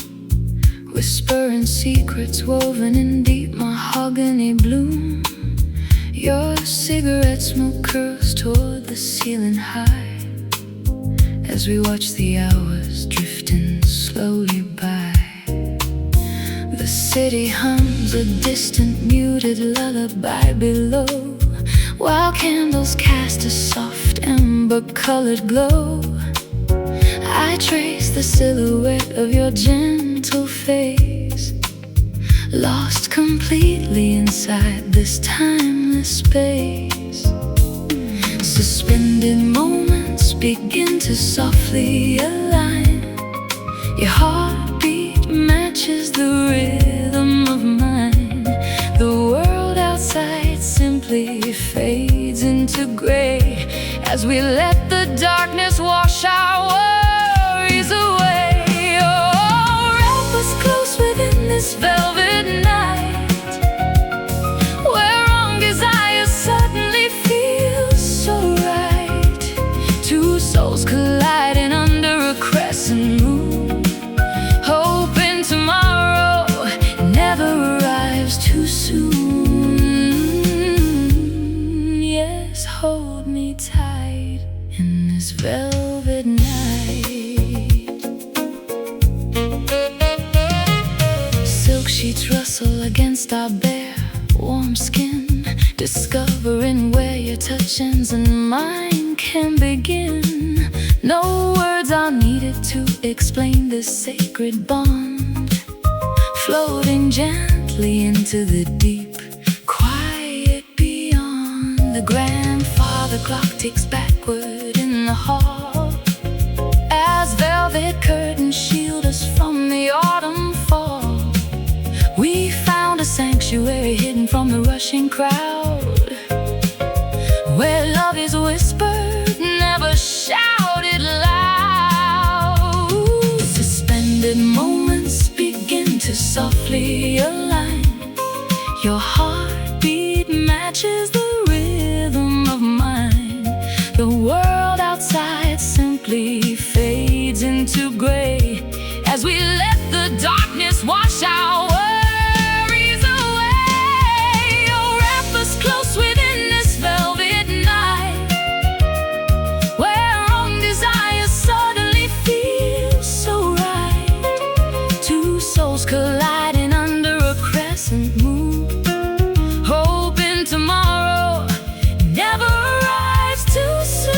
whispering secrets woven in deep mahogany bloom. Your cigarette smoke curls toward the ceiling high, as we watch the hours drifting slowly by. The city hums a distant muted lullaby below, while candles cast a soft amber-colored glow. I trace the silhouette of your gentle face, lost completely inside this timeless space. Suspended moments begin to softly align. Your heartbeat matches the rhythm of mine. The world outside simply fades into gray, as we let the darkness wash our worries away. Oh, wrap us close within this velvet night, where wrong desires suddenly feel so right. Two souls colliding under a crescent moon, hoping tomorrow never arrives too soon. Yes, hold me tight in this velvet night. Silk sheets rustle against our bare, warm skin, discovering where your touch ends and mine can begin. No words are needed to explain this sacred bond, floating gently into the deep quiet beyond. The grandfather clock ticks backward in the hall, as velvet curtains shield us from the autumn fall. We found a sanctuary hidden from the rushing crowd, where love is whispered, never shouted loud. Suspended moments begin to softly align. Your heartbeat matches the rhythm of mine. The world outside simply fades into gray, as we let the darkness wash our worries away. Oh, wrap us close within this velvet night, where wrong desires suddenly feel so right. Two souls colliding under a crescent moon, hoping tomorrow never arrives too soon.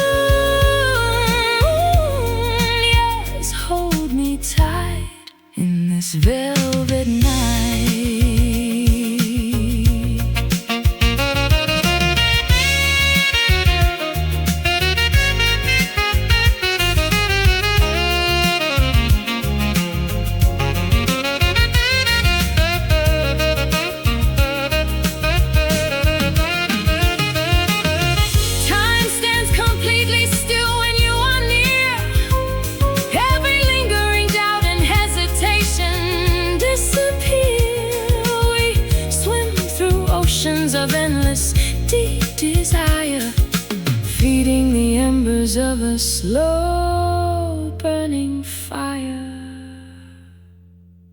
Yes, hold me tight in this velvet night. of a slow burning fire.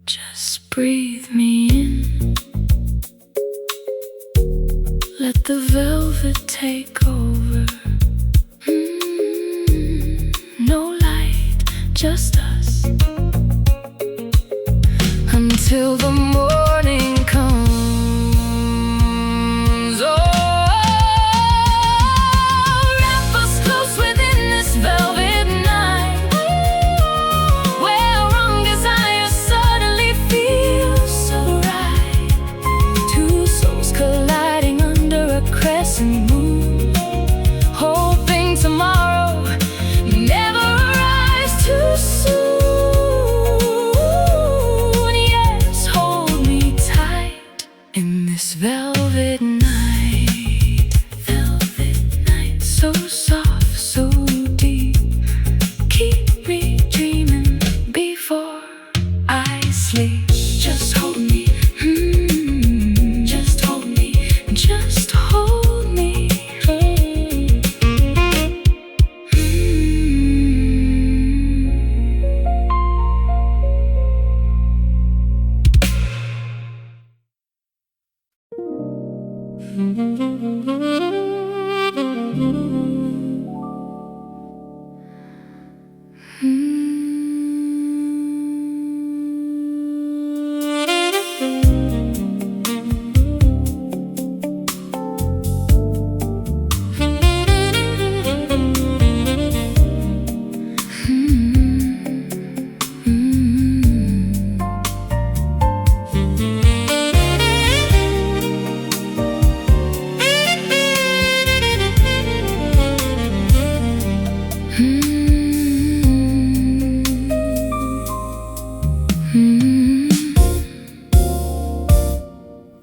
Just breathe me in. Let the velvet take over. No light, just us. Until the morning comes. Oh, wrap us close within this velvet night, where wrong desire suddenly feels so right. Two souls colliding under a crescent moon, hoping tomorrow never arrives too soon. Velvet night, so soft, so deep. Keep me dreaming before I sleep. Just hold me, just hold me, just hold me.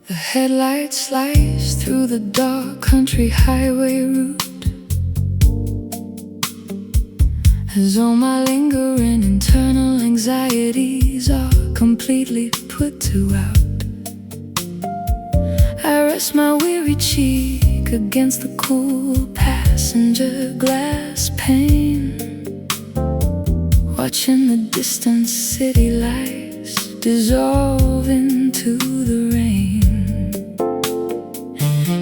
The headlights slice through the dark country highway route, as all my lingering internal anxieties are completely put to rout. I rest my weary cheek against the cool passenger glass pane, watching the distant city lights dissolve into the rain.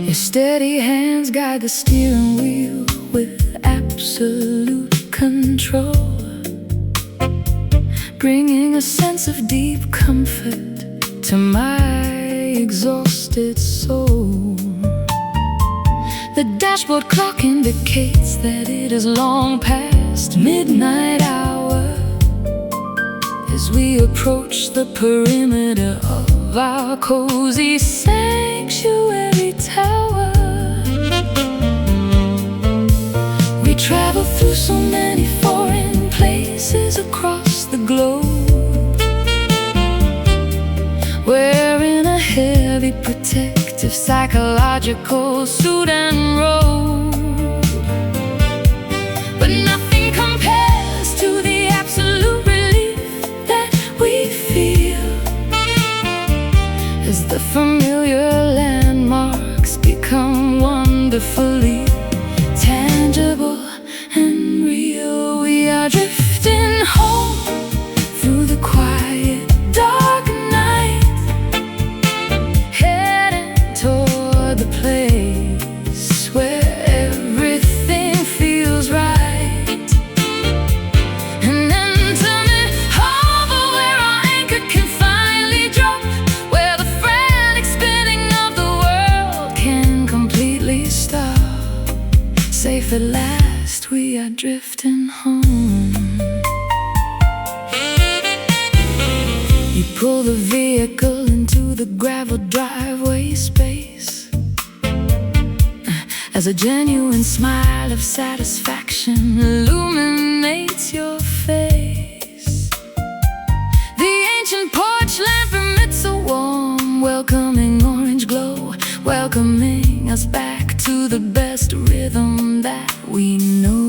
Your steady hands guide the steering wheel with absolute control, bringing a sense of deep comfort to my exhausted soul. The dashboard clock indicates that it is long past midnight hour as we approach the perimeter of our cozy sanctuary tower. We travel through so many foreign places across the globe, wearing a heavy protective psychological suit and robe. But nothing compares to the absolute relief that we feel as the familiar landmarks become wonderfully tangible and real. We are drifting home through the quiet, dark night, heading toward the place where everything feels right. And enter the harbor where our anchor can finally drop, where the frantic spinning of the world can completely stop. Safe at last, we are drifting home. You pull the vehicle into the gravel driveway space as a genuine smile of satisfaction illuminates your face. The ancient porch lamp emits a warm, welcoming orange glow, welcoming us back to the best rhythm that we know.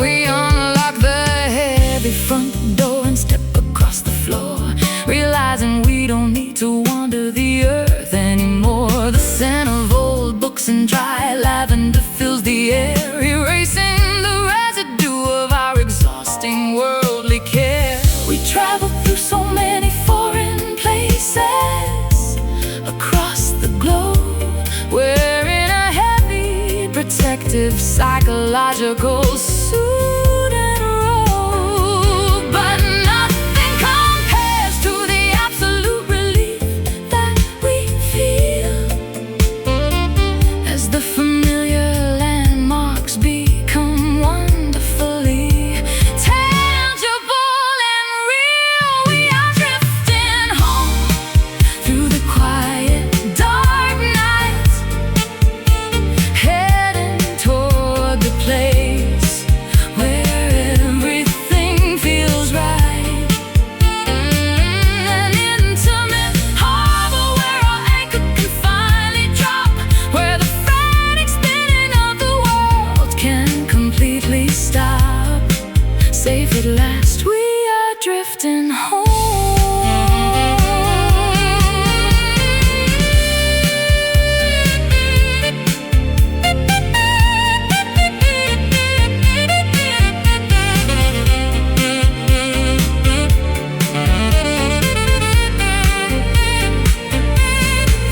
We unlock the heavy front door and step across the floor, realizing we don't need to wander the earth anymore. The scent of old books books and dry lavender fills the air, erasing the residue of our exhausting worldly care. We travel through so many foreign places across the globe, wearing a heavy protective psychological suit and robe, but nothing compares to the absolute relief that we feel as the familiar landmarks become wonderfully tangible and real. We are drifting home through the quiet, dark nights, heading toward the place where everything feels right. An intimate harbor where our anchor can finally drop, where the frantic spinning of the world can completely stop. Safe at last, we are drifting home.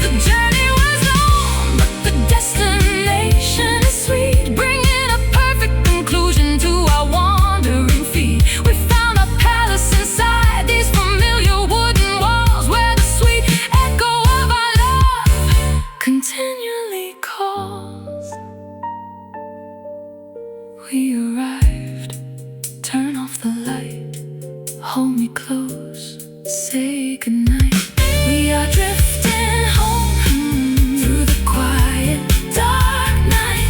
The journey was long, but the destination is sweet, bringing a perfect conclusion to our wandering feet. We found a palace inside these familiar wooden walls, where the sweet echo of our love continually calls. We arrived, turn off the light, hold me close, say goodnight. We are drifting home through the quiet, dark night,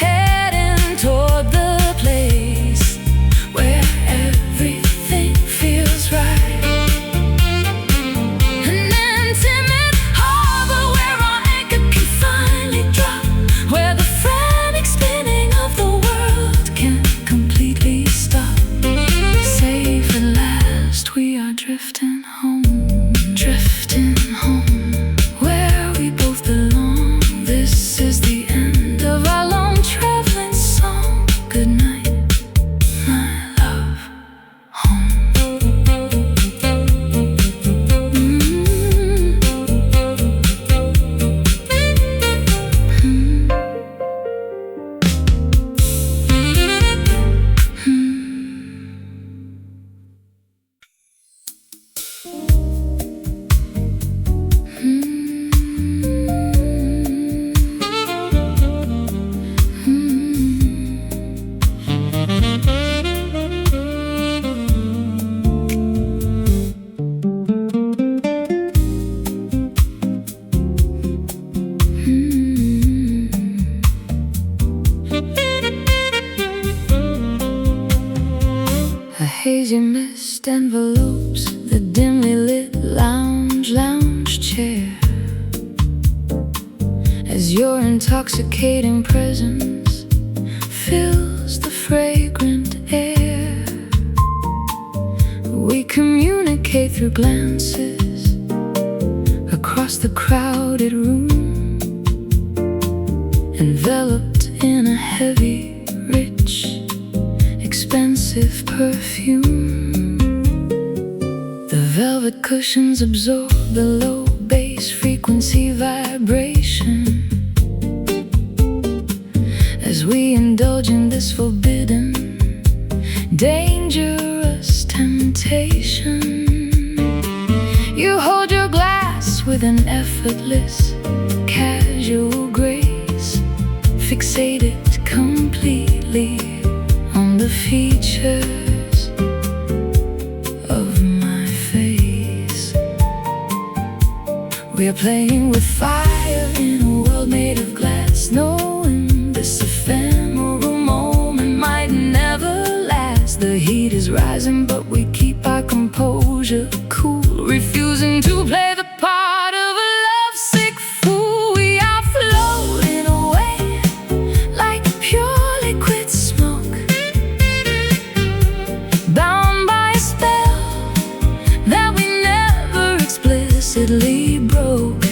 heading toward the place where everything feels right. An intimate harbor where our anchor can finally drop, where the frantic spinning of the world can completely stop. Safe at last, we are drifting home, where we both belong. This is the end of our long traveling song. Good night, my love, home. A hazy mist envelopes the dimly lit lounge chair, as your intoxicating presence fills the fragrant air. We communicate through glances across the crowded room, enveloped in a heavy, rich, expensive perfume. The velvet cushions absorb the low bass frequency vibration, as we indulge in this forbidden, dangerous temptation. You hold your glass with an effortless, casual grace, fixated completely on the features of my face. We are playing with fire in a world made of glass, knowing this ephemeral moment might never last. The heat is rising, but we keep our composure cool, refusing to play the part of a lovesick fool. We are floating away like pure liquid smoke, bound by a spell that we never explicitly broke.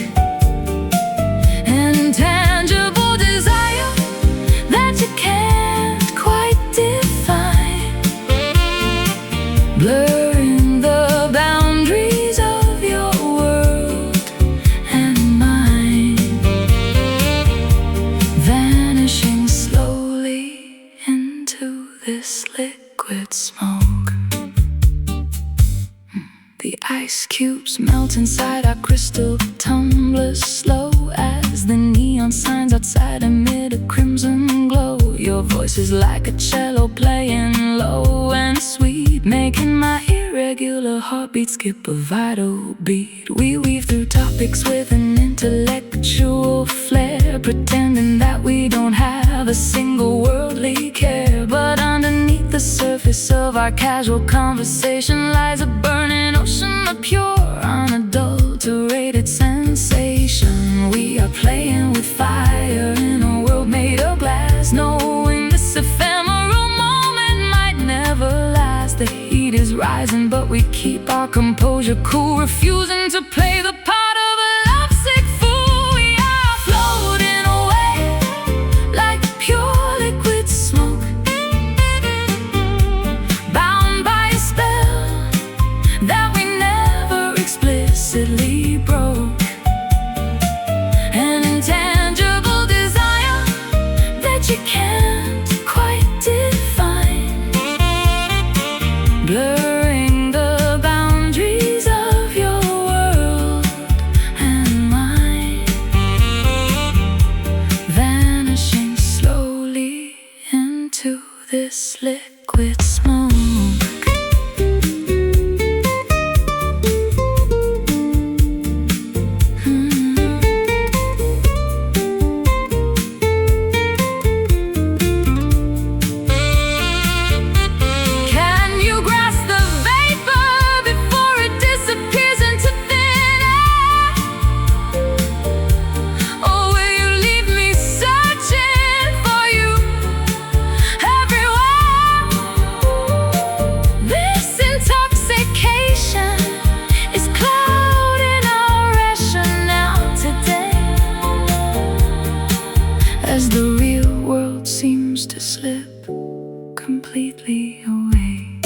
Ice cubes melt inside our crystal tumblers, slow as the neon signs outside emit a crimson glow. Your voice is like a cello playing low and sweet, making my irregular heartbeat skip a vital beat. We weave through topics with an intellectual flair, pretending that we don't have a single worldly care. But underneath the surface of our casual conversation lies a burning ocean of pure, unadulterated sensation. We are playing with fire in a world made of glass, knowing this ephemeral moment might never last. The heat is rising, but we keep our composure cool, refusing to play the part of a lovesick fool. We are floating away like pure liquid smoke, bound by a spell that we never explicitly broke. An intangible desire that you can't quite define, blurring the boundaries of your world and mine, vanishing slowly into this liquid smoke. As the real world seems to slip completely away,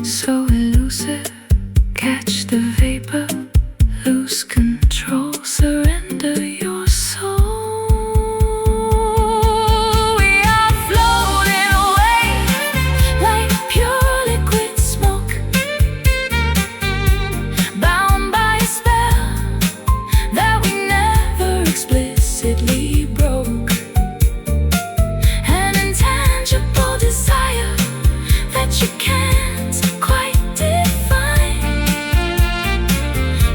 so elusive, catch the vapor, lose control, surrender your soul. We are floating away like pure liquid smoke, bound by a spell that we never explicitly broke. Desire that you can't quite define,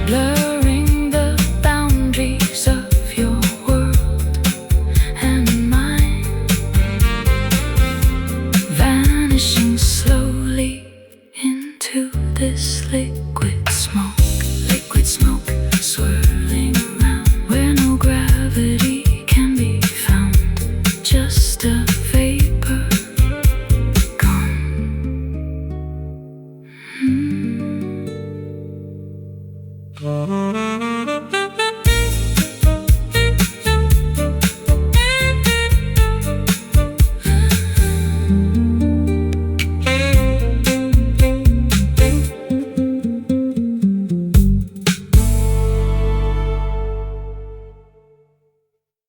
blurring the boundaries of your world and mine, vanishing slowly into this liquid